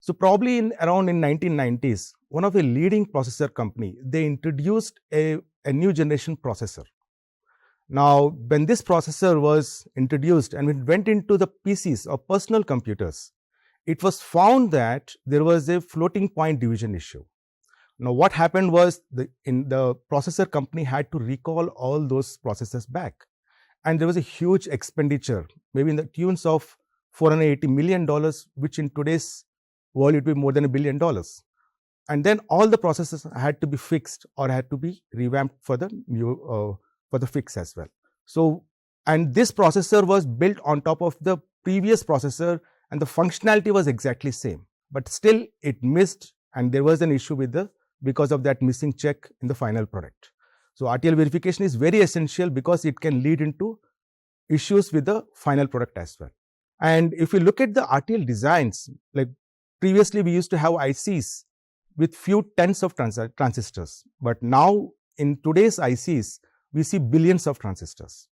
So probably around in 1990s, one of the leading processor company, they introduced a new generation processor. Now, when this processor was introduced and it went into the PCs or personal computers, it was found that there was a floating point division issue. Now, what happened was the processor company had to recall all those processors back. And there was a huge expenditure, maybe in the tunes of $480 million, which in today's world it would be more than $1 billion. And then all the processors had to be fixed or had to be revamped for the new for the fix as well. So, and this processor was built on top of the previous processor and the functionality was exactly same, but still it missed and there was an issue with because of that missing check in the final product. So, RTL verification is very essential because it can lead into issues with the final product as well. And if you look at the RTL designs, like previously we used to have ICs with few tens of transistors, but now in today's ICs, we see billions of transistors.